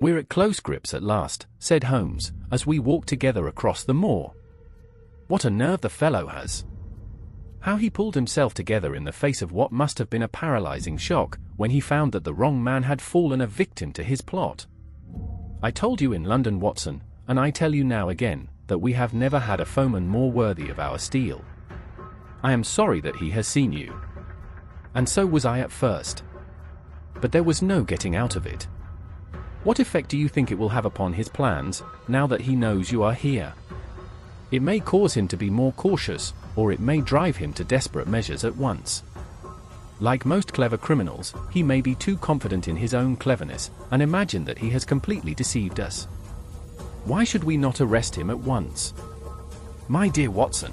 "We're at close grips at last," said Holmes, as we walked together across the moor. "What a nerve the fellow has!" How he pulled himself together in the face of what must have been a paralyzing shock, when he found that the wrong man had fallen a victim to his plot. "I told you in London, Watson, and I tell you now again, that we have never had a foeman more worthy of our steel. I am sorry that he has seen you. And so was I at first. But there was no getting out of it. What effect do you think it will have upon his plans, now that he knows you are here? It may cause him to be more cautious, or it may drive him to desperate measures at once. Like most clever criminals, he may be too confident in his own cleverness, and imagine that he has completely deceived us. Why should we not arrest him at once? My dear Watson,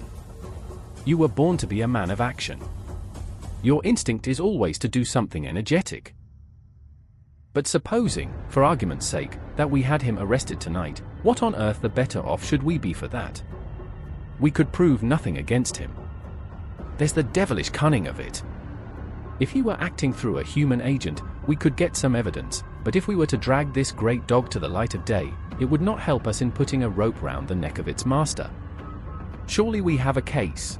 you were born to be a man of action. Your instinct is always to do something energetic. But supposing, for argument's sake, that we had him arrested tonight, what on earth the better off should we be for that? We could prove nothing against him. There's the devilish cunning of it. If he were acting through a human agent, we could get some evidence, but if we were to drag this great dog to the light of day, it would not help us in putting a rope round the neck of its master. Surely we have a case.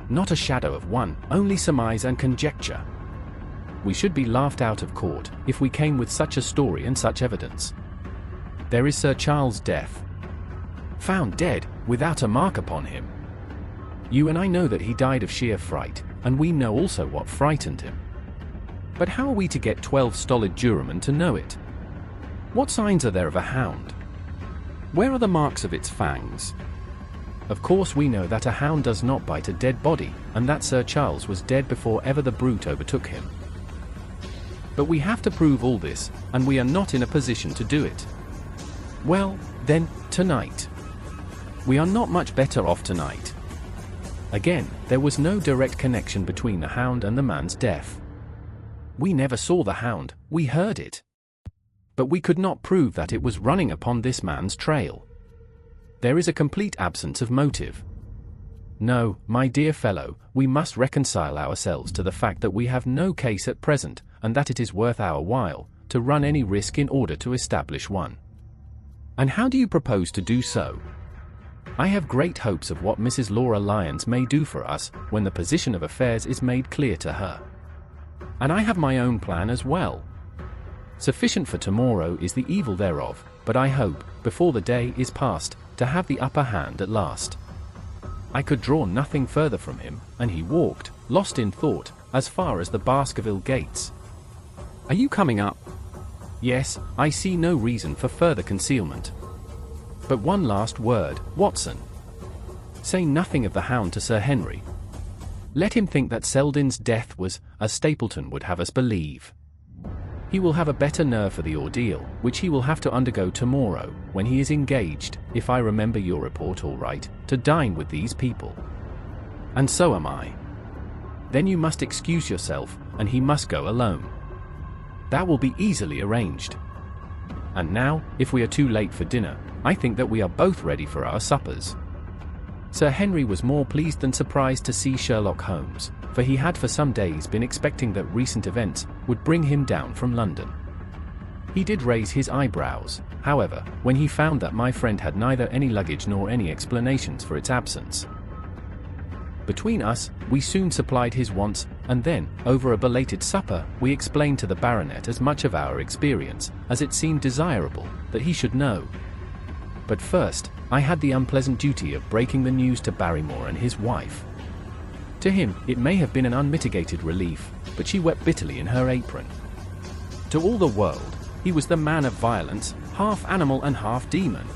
Not a shadow of one, only surmise and conjecture. We should be laughed out of court, if we came with such a story and such evidence. There is Sir Charles' death. Found dead, without a mark upon him. You and I know that he died of sheer fright, and we know also what frightened him. But how are we to get 12 stolid jurymen to know it? What signs are there of a hound? Where are the marks of its fangs? Of course we know that a hound does not bite a dead body, and that Sir Charles was dead before ever the brute overtook him. But we have to prove all this, and we are not in a position to do it. Well, then, tonight. We are not much better off tonight. Again, there was no direct connection between the hound and the man's death. We never saw the hound, we heard it. But we could not prove that it was running upon this man's trail. There is a complete absence of motive. No, my dear fellow, we must reconcile ourselves to the fact that we have no case at present, and that it is worth our while to run any risk in order to establish one. And how do you propose to do so? I have great hopes of what Mrs. Laura Lyons may do for us when the position of affairs is made clear to her. And I have my own plan as well. Sufficient for tomorrow is the evil thereof, but I hope, before the day is past, to have the upper hand at last. I could draw nothing further from him, and he walked, lost in thought, as far as the Baskerville gates. Are you coming up? Yes, I see no reason for further concealment. But one last word, Watson. Say nothing of the hound to Sir Henry. Let him think that Selden's death was, as Stapleton would have us believe. He will have a better nerve for the ordeal, which he will have to undergo tomorrow, when he is engaged, if I remember your report all right, to dine with these people. And so am I. Then you must excuse yourself, and he must go alone. That will be easily arranged. And now, if we are too late for dinner, I think that we are both ready for our suppers. Sir Henry was more pleased than surprised to see Sherlock Holmes, for he had for some days been expecting that recent events would bring him down from London. He did raise his eyebrows, however, when he found that my friend had neither any luggage nor any explanations for its absence. Between us, we soon supplied his wants, and then, over a belated supper, we explained to the baronet as much of our experience as it seemed desirable that he should know. But first, I had the unpleasant duty of breaking the news to Barrymore and his wife. To him, it may have been an unmitigated relief, but she wept bitterly in her apron. To all the world, he was the man of violence, half animal and half demon.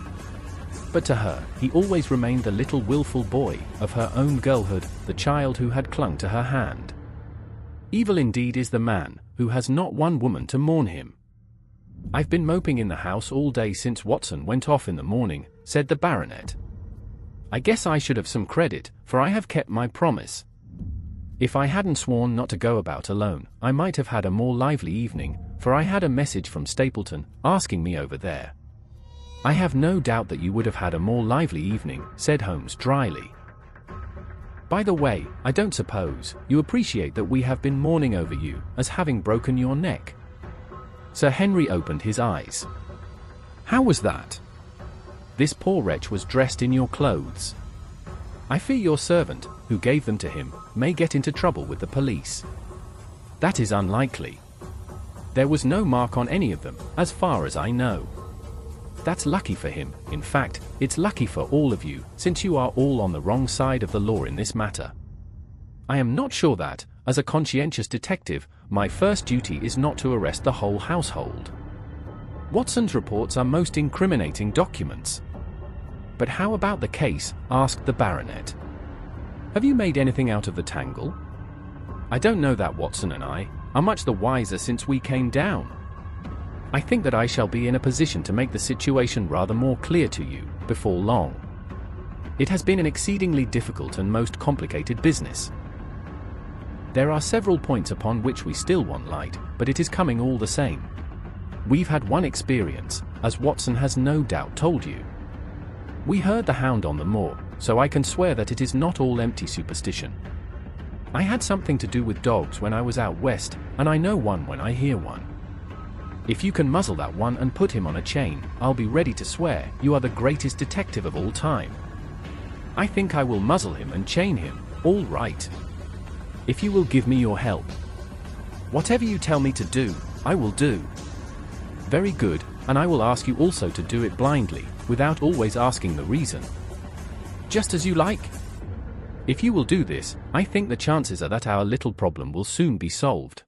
But to her, he always remained the little willful boy of her own girlhood, the child who had clung to her hand. Evil indeed is the man who has not one woman to mourn him. I've been moping in the house all day since Watson went off in the morning, said the baronet. I guess I should have some credit, for I have kept my promise. If I hadn't sworn not to go about alone, I might have had a more lively evening, for I had a message from Stapleton, asking me over there. I have no doubt that you would have had a more lively evening, said Holmes dryly. By the way, I don't suppose you appreciate that we have been mourning over you as having broken your neck. Sir Henry opened his eyes. How was that? This poor wretch was dressed in your clothes. I fear your servant, who gave them to him, may get into trouble with the police. That is unlikely. There was no mark on any of them, as far as I know. That's lucky for him. In fact, it's lucky for all of you, since you are all on the wrong side of the law in this matter. I am not sure that, as a conscientious detective, my first duty is not to arrest the whole household. Watson's reports are most incriminating documents. But how about the case? Asked the baronet. Have you made anything out of the tangle? I don't know that Watson and I are much the wiser since we came down. I think that I shall be in a position to make the situation rather more clear to you before long. It has been an exceedingly difficult and most complicated business. There are several points upon which we still want light, but it is coming all the same. We've had one experience, as Watson has no doubt told you. We heard the hound on the moor, so I can swear that it is not all empty superstition. I had something to do with dogs when I was out west, and I know one when I hear one. If you can muzzle that one and put him on a chain, I'll be ready to swear you are the greatest detective of all time. I think I will muzzle him and chain him, all right. If you will give me your help. Whatever you tell me to do, I will do. Very good, and I will ask you also to do it blindly, without always asking the reason. Just as you like. If you will do this, I think the chances are that our little problem will soon be solved.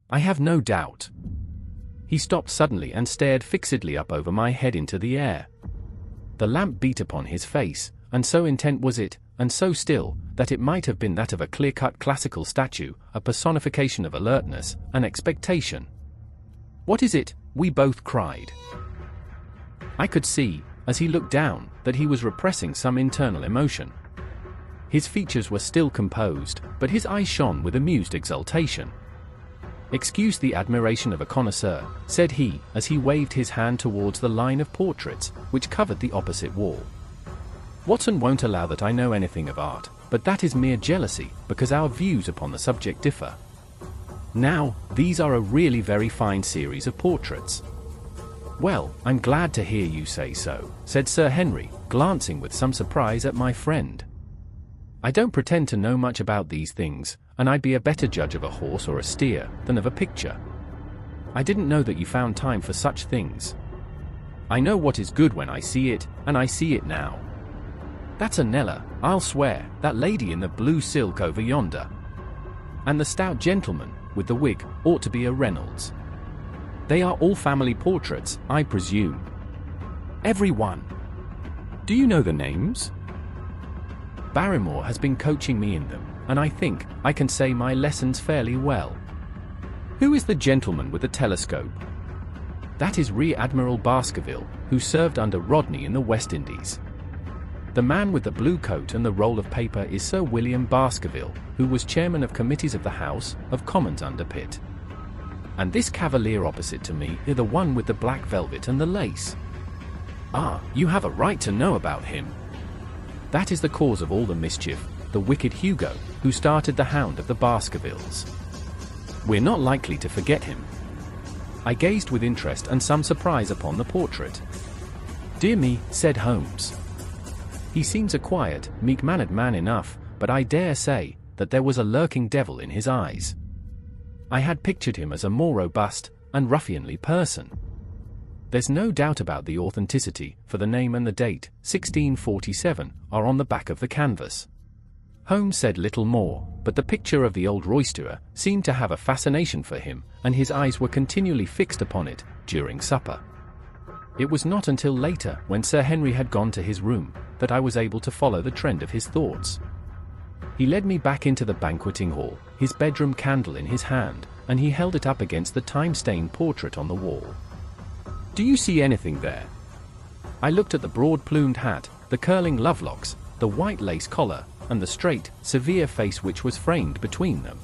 I have no doubt. He stopped suddenly and stared fixedly up over my head into the air. The lamp beat upon his face, and so intent was it, and so still, that it might have been that of a clear-cut classical statue, a personification of alertness and expectation. What is it? We both cried. I could see, as he looked down, that he was repressing some internal emotion. His features were still composed, but his eyes shone with amused exultation. Excuse the admiration of a connoisseur, said he, as he waved his hand towards the line of portraits, which covered the opposite wall. Watson won't allow that I know anything of art, but that is mere jealousy, because our views upon the subject differ. Now, these are a really very fine series of portraits. Well, I'm glad to hear you say so, said Sir Henry, glancing with some surprise at my friend. I don't pretend to know much about these things, and I'd be a better judge of a horse or a steer than of a picture. I didn't know that you found time for such things. I know what is good when I see it, and I see it now. That's a Nella, I'll swear, that lady in the blue silk over yonder. And the stout gentleman, with the wig, ought to be a Reynolds. They are all family portraits, I presume. Every one. Do you know the names? Barrymore has been coaching me in them, and I think I can say my lessons fairly well. Who is the gentleman with the telescope? That is Rear Admiral Baskerville, who served under Rodney in the West Indies. The man with the blue coat and the roll of paper is Sir William Baskerville, who was chairman of committees of the House of Commons under Pitt. And this cavalier opposite to me is the one with the black velvet and the lace. Ah, you have a right to know about him. That is the cause of all the mischief, the wicked Hugo, who started the Hound of the Baskervilles. We're not likely to forget him. I gazed with interest and some surprise upon the portrait. Dear me, said Holmes. He seems a quiet, meek-mannered man enough, but I dare say that there was a lurking devil in his eyes. I had pictured him as a more robust and ruffianly person. There's no doubt about the authenticity, for the name and the date, 1647, are on the back of the canvas. Holmes said little more, but the picture of the old roisterer seemed to have a fascination for him, and his eyes were continually fixed upon it during supper. It was not until later, when Sir Henry had gone to his room, that I was able to follow the trend of his thoughts. He led me back into the banqueting hall, his bedroom candle in his hand, and he held it up against the time-stained portrait on the wall. Do you see anything there? I looked at the broad-plumed hat, the curling lovelocks, the white lace collar, and the straight, severe face which was framed between them.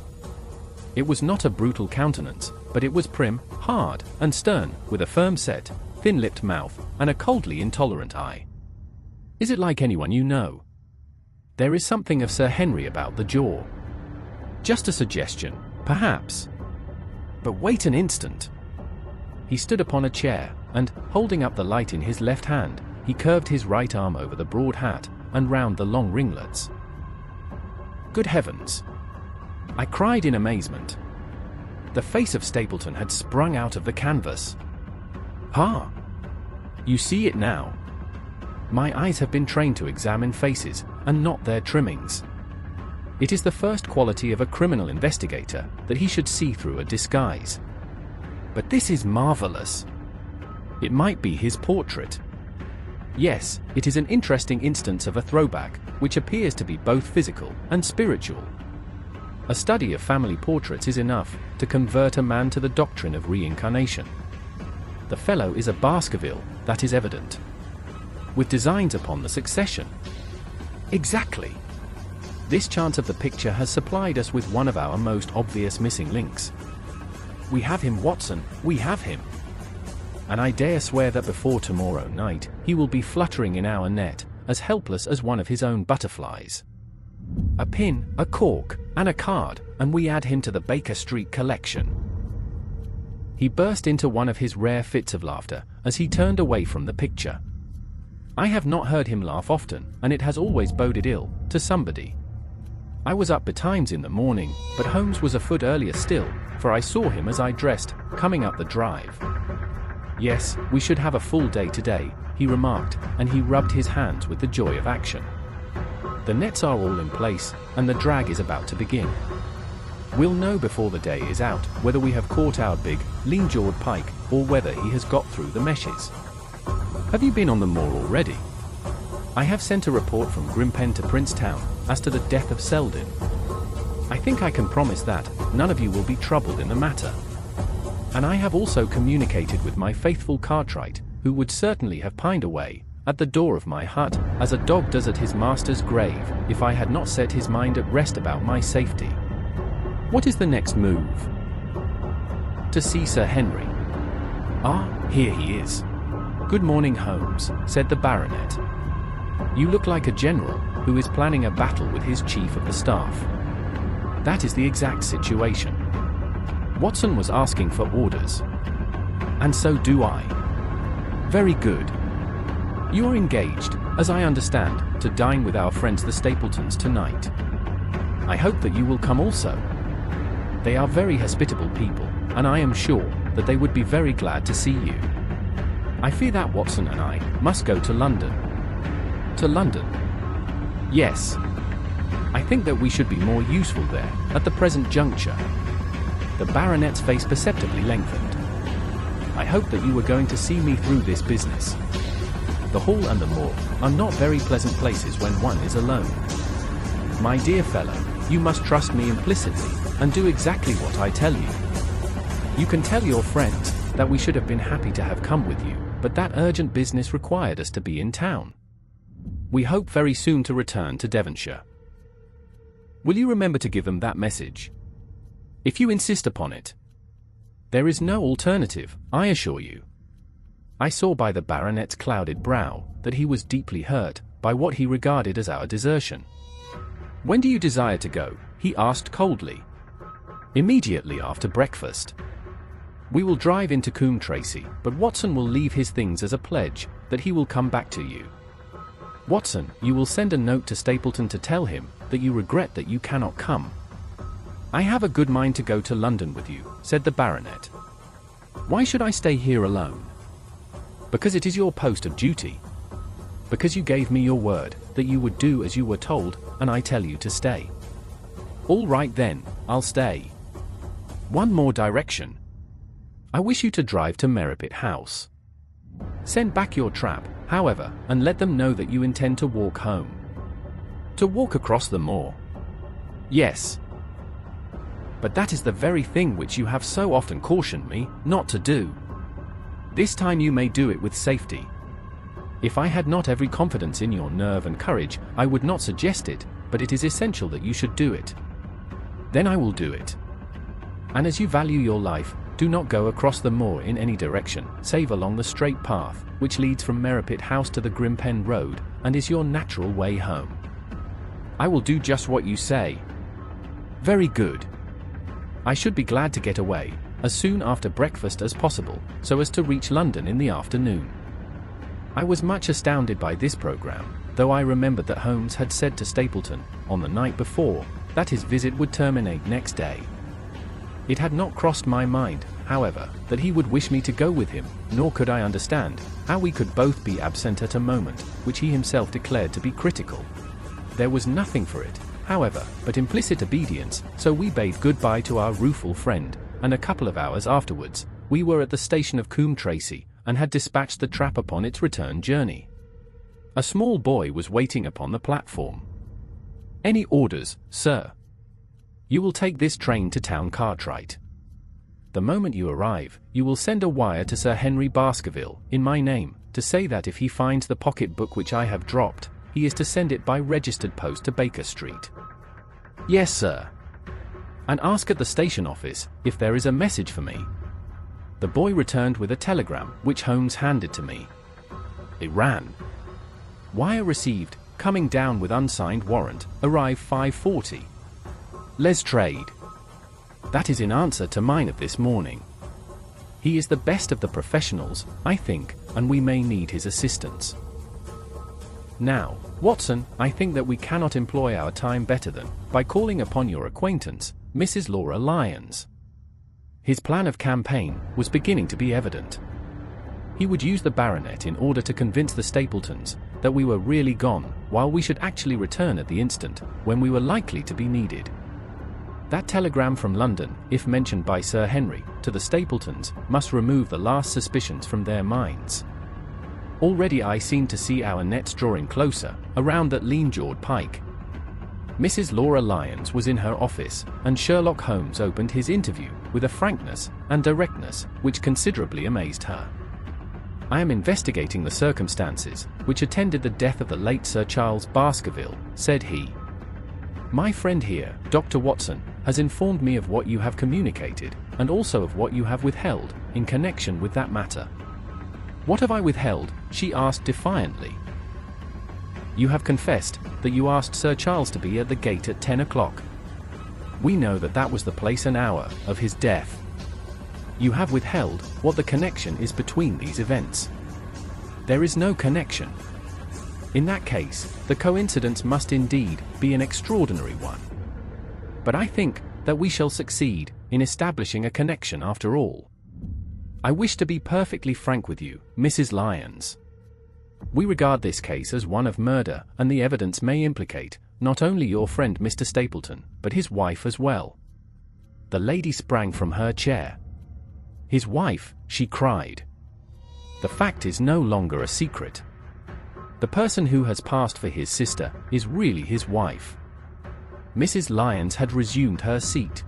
It was not a brutal countenance, but it was prim, hard, and stern, with a firm-set, thin-lipped mouth, and a coldly intolerant eye. Is it like anyone you know? There is something of Sir Henry about the jaw. Just a suggestion, perhaps. But wait an instant. He stood upon a chair, and, holding up the light in his left hand, he curved his right arm over the broad hat and round the long ringlets. "Good heavens!" I cried in amazement. The face of Stapleton had sprung out of the canvas. "Ah! You see it now. My eyes have been trained to examine faces, and not their trimmings. It is the first quality of a criminal investigator that he should see through a disguise. But this is marvelous. It might be his portrait. Yes, it is an interesting instance of a throwback, which appears to be both physical and spiritual. A study of family portraits is enough to convert a man to the doctrine of reincarnation. The fellow is a Baskerville, that is evident. With designs upon the succession. Exactly. This chance of the picture has supplied us with one of our most obvious missing links. We have him, Watson, we have him. And I dare swear that before tomorrow night, he will be fluttering in our net, as helpless as one of his own butterflies. A pin, a cork, and a card, and we add him to the Baker Street collection." He burst into one of his rare fits of laughter as he turned away from the picture. I have not heard him laugh often, and it has always boded ill to somebody. I was up betimes in the morning, but Holmes was afoot earlier still, for I saw him as I dressed, coming up the drive. "Yes, we should have a full day today," he remarked, and he rubbed his hands with the joy of action. "The nets are all in place, and the drag is about to begin. We'll know before the day is out whether we have caught our big, lean-jawed pike, or whether he has got through the meshes. Have you been on the moor already? I have sent a report from Grimpen to Princetown as to the death of Selden. I think I can promise that none of you will be troubled in the matter. And I have also communicated with my faithful Cartwright, who would certainly have pined away at the door of my hut, as a dog does at his master's grave, if I had not set his mind at rest about my safety. What is the next move?" "To see Sir Henry." "Ah, here he is." "Good morning, Holmes," said the baronet. "You look like a general who is planning a battle with his chief of the staff." That is the exact situation. Watson was asking for orders. And so do I. Very good. You are engaged, as I understand, to dine with our friends the Stapletons tonight. I hope that you will come also. They are very hospitable people, and I am sure that they would be very glad to see you. I fear that Watson and I must go to London. To London? Yes. I think that we should be more useful there, at the present juncture. The baronet's face perceptibly lengthened. I hope that you were going to see me through this business. The hall and the moor are not very pleasant places when one is alone. My dear fellow, you must trust me implicitly, and do exactly what I tell you. You can tell your friends that we should have been happy to have come with you, but that urgent business required us to be in town. We hope very soon to return to Devonshire. Will you remember to give them that message? If you insist upon it. There is no alternative, I assure you. I saw by the baronet's clouded brow that he was deeply hurt by what he regarded as our desertion. When do you desire to go? He asked coldly. Immediately after breakfast. We will drive into Coombe Tracy, but Watson will leave his things as a pledge that he will come back to you. Watson, you will send a note to Stapleton to tell him that you regret that you cannot come. I have a good mind to go to London with you, said the baronet. Why should I stay here alone? Because it is your post of duty. Because you gave me your word that you would do as you were told, and I tell you to stay. All right then, I'll stay. One more direction. I wish you to drive to Merripit House. Send back your trap, however, and let them know that you intend to walk home. To walk across the moor. Yes. But that is the very thing which you have so often cautioned me not to do. This time you may do it with safety. If I had not every confidence in your nerve and courage, I would not suggest it, but it is essential that you should do it. Then I will do it. And as you value your life, do not go across the moor in any direction, save along the straight path, which leads from Merripit House to the Grimpen Road, and is your natural way home. I will do just what you say. Very good. I should be glad to get away, as soon after breakfast as possible, so as to reach London in the afternoon. I was much astounded by this program, though I remembered that Holmes had said to Stapleton, on the night before, that his visit would terminate next day. It had not crossed my mind, however, that he would wish me to go with him, nor could I understand how we could both be absent at a moment which he himself declared to be critical. There was nothing for it, however, but implicit obedience, so we bade goodbye to our rueful friend, and a couple of hours afterwards, we were at the station of Coombe Tracey, and had dispatched the trap upon its return journey. A small boy was waiting upon the platform. "Any orders, sir?" "You will take this train to Town Cartwright. The moment you arrive, you will send a wire to Sir Henry Baskerville, in my name, to say that if he finds the pocket-book which I have dropped, he is to send it by registered post to Baker Street." "Yes, sir." "And ask at the station office if there is a message for me." The boy returned with a telegram, which Holmes handed to me. It ran: "Wire received, coming down with unsigned warrant, arrive 5:40. Lestrade." That is in answer to mine of this morning. He is the best of the professionals, I think, and we may need his assistance. Now, Watson, I think that we cannot employ our time better than by calling upon your acquaintance, Mrs. Laura Lyons. His plan of campaign was beginning to be evident. He would use the baronet in order to convince the Stapletons that we were really gone, while we should actually return at the instant when we were likely to be needed. That telegram from London, if mentioned by Sir Henry to the Stapletons, must remove the last suspicions from their minds. Already I seemed to see our nets drawing closer around that lean-jawed pike. Mrs. Laura Lyons was in her office, and Sherlock Holmes opened his interview with a frankness and directness which considerably amazed her. "I am investigating the circumstances which attended the death of the late Sir Charles Baskerville," said he. "My friend here, Dr. Watson, has informed me of what you have communicated, and also of what you have withheld, in connection with that matter." "What have I withheld?" she asked defiantly. "You have confessed that you asked Sir Charles to be at the gate at 10 o'clock. We know that that was the place and hour of his death. You have withheld what the connection is between these events. There is no connection. In that case, the coincidence must indeed be an extraordinary one. But I think that we shall succeed in establishing a connection after all. I wish to be perfectly frank with you, Mrs. Lyons. We regard this case as one of murder, and the evidence may implicate not only your friend Mr. Stapleton, but his wife as well." The lady sprang from her chair. "His wife," she cried. "The fact is no longer a secret. The person who has passed for his sister is really his wife." Mrs. Lyons had resumed her seat.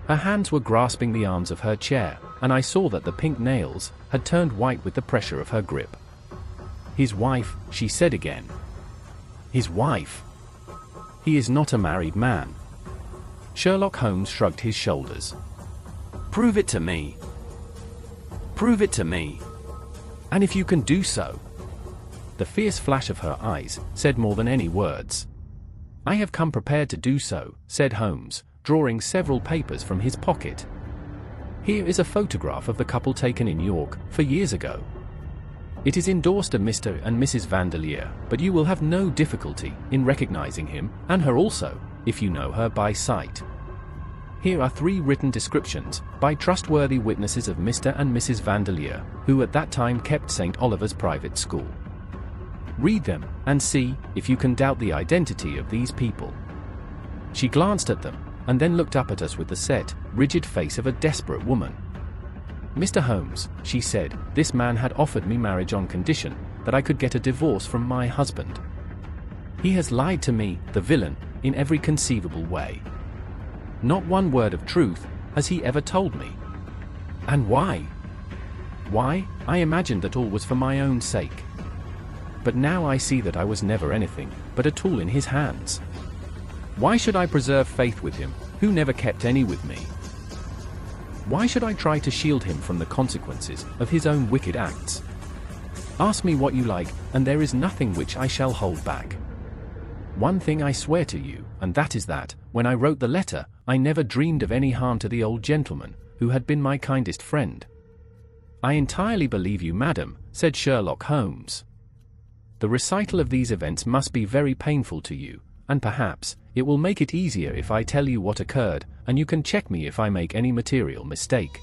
Her hands were grasping the arms of her chair, and I saw that the pink nails had turned white with the pressure of her grip. "His wife," she said again. "His wife. He is not a married man." Sherlock Holmes shrugged his shoulders. "Prove it to me. Prove it to me. And if you can do so." The fierce flash of her eyes said more than any words. "I have come prepared to do so," said Holmes, drawing several papers from his pocket. "Here is a photograph of the couple taken in York 4 years ago. It is endorsed of Mr. and Mrs. Vandeleur, but you will have no difficulty in recognizing him, and her also, if you know her by sight. Here are 3 written descriptions, by trustworthy witnesses of Mr. and Mrs. Vandeleur, who at that time kept St. Oliver's private school. Read them, and see if you can doubt the identity of these people." She glanced at them, and then looked up at us with the set, rigid face of a desperate woman. "Mr. Holmes," she said, "this man had offered me marriage on condition that I could get a divorce from my husband. He has lied to me, the villain, in every conceivable way. Not one word of truth has he ever told me. And why? Why, I imagined that all was for my own sake. But now I see that I was never anything but a tool in his hands. Why should I preserve faith with him, who never kept any with me? Why should I try to shield him from the consequences of his own wicked acts? Ask me what you like, and there is nothing which I shall hold back. One thing I swear to you, and that is that, when I wrote the letter, I never dreamed of any harm to the old gentleman, who had been my kindest friend." "I entirely believe you, madam," said Sherlock Holmes. "The recital of these events must be very painful to you, and perhaps it will make it easier if I tell you what occurred, and you can check me if I make any material mistake.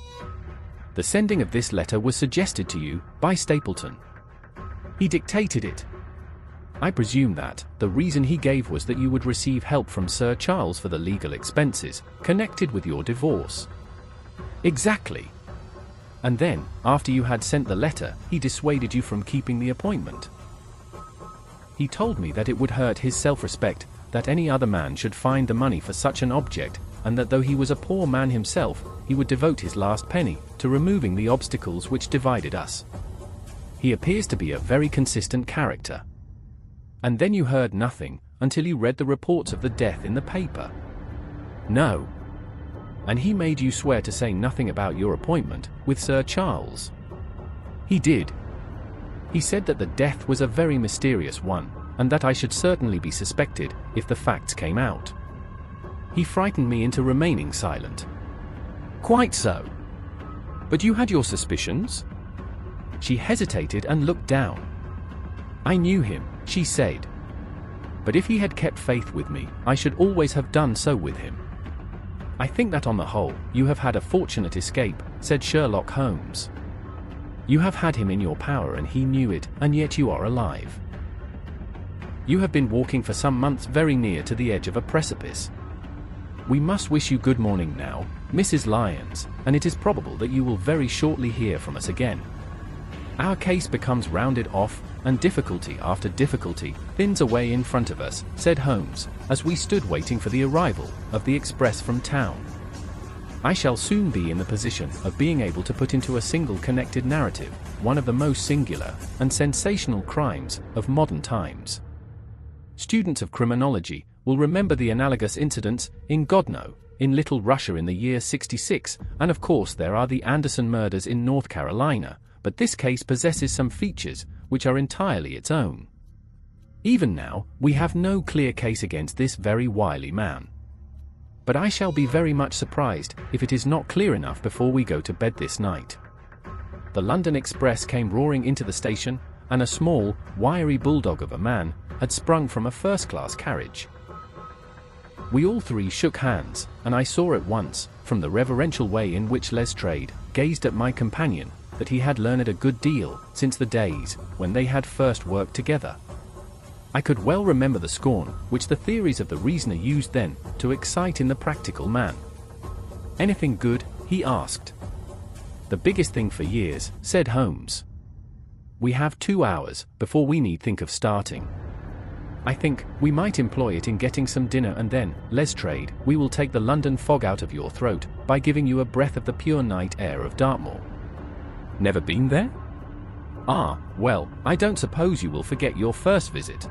The sending of this letter was suggested to you by Stapleton. He dictated it. I presume that the reason he gave was that you would receive help from Sir Charles for the legal expenses connected with your divorce." "Exactly. And then, after you had sent the letter, he dissuaded you from keeping the appointment." "He told me that it would hurt his self-respect that any other man should find the money for such an object, and that though he was a poor man himself, he would devote his last penny to removing the obstacles which divided us. He appears to be a very consistent character." "And then you heard nothing, until you read the reports of the death in the paper?" "No." "And he made you swear to say nothing about your appointment with Sir Charles?" "He did. He said that the death was a very mysterious one, and that I should certainly be suspected if the facts came out. He frightened me into remaining silent." "Quite so. But you had your suspicions?" She hesitated and looked down. "I knew him," she said. "But if he had kept faith with me, I should always have done so with him." "I think that on the whole, you have had a fortunate escape," said Sherlock Holmes. "You have had him in your power and he knew it, and yet you are alive. You have been walking for some months very near to the edge of a precipice. We must wish you good morning now, Mrs. Lyons, and it is probable that you will very shortly hear from us again. Our case becomes rounded off, and difficulty after difficulty thins away in front of us," said Holmes, as we stood waiting for the arrival of the express from town. "I shall soon be in the position of being able to put into a single connected narrative one of the most singular and sensational crimes of modern times. Students of criminology will remember the analogous incidents in Godno, in Little Russia in the year 66, and of course there are the Anderson murders in North Carolina, but this case possesses some features which are entirely its own. Even now, we have no clear case against this very wily man. But I shall be very much surprised if it is not clear enough before we go to bed this night." The London Express came roaring into the station, and a small, wiry bulldog of a man had sprung from a first-class carriage. We all three shook hands, and I saw at once, from the reverential way in which Lestrade gazed at my companion, that he had learned a good deal since the days when they had first worked together. I could well remember the scorn which the theories of the reasoner used then to excite in the practical man. "Anything good?" he asked. "The biggest thing for years," said Holmes. "We have 2 hours before we need think of starting. I think we might employ it in getting some dinner, and then, Lestrade, we will take the London fog out of your throat by giving you a breath of the pure night air of Dartmoor. Never been there? Ah, well, I don't suppose you will forget your first visit."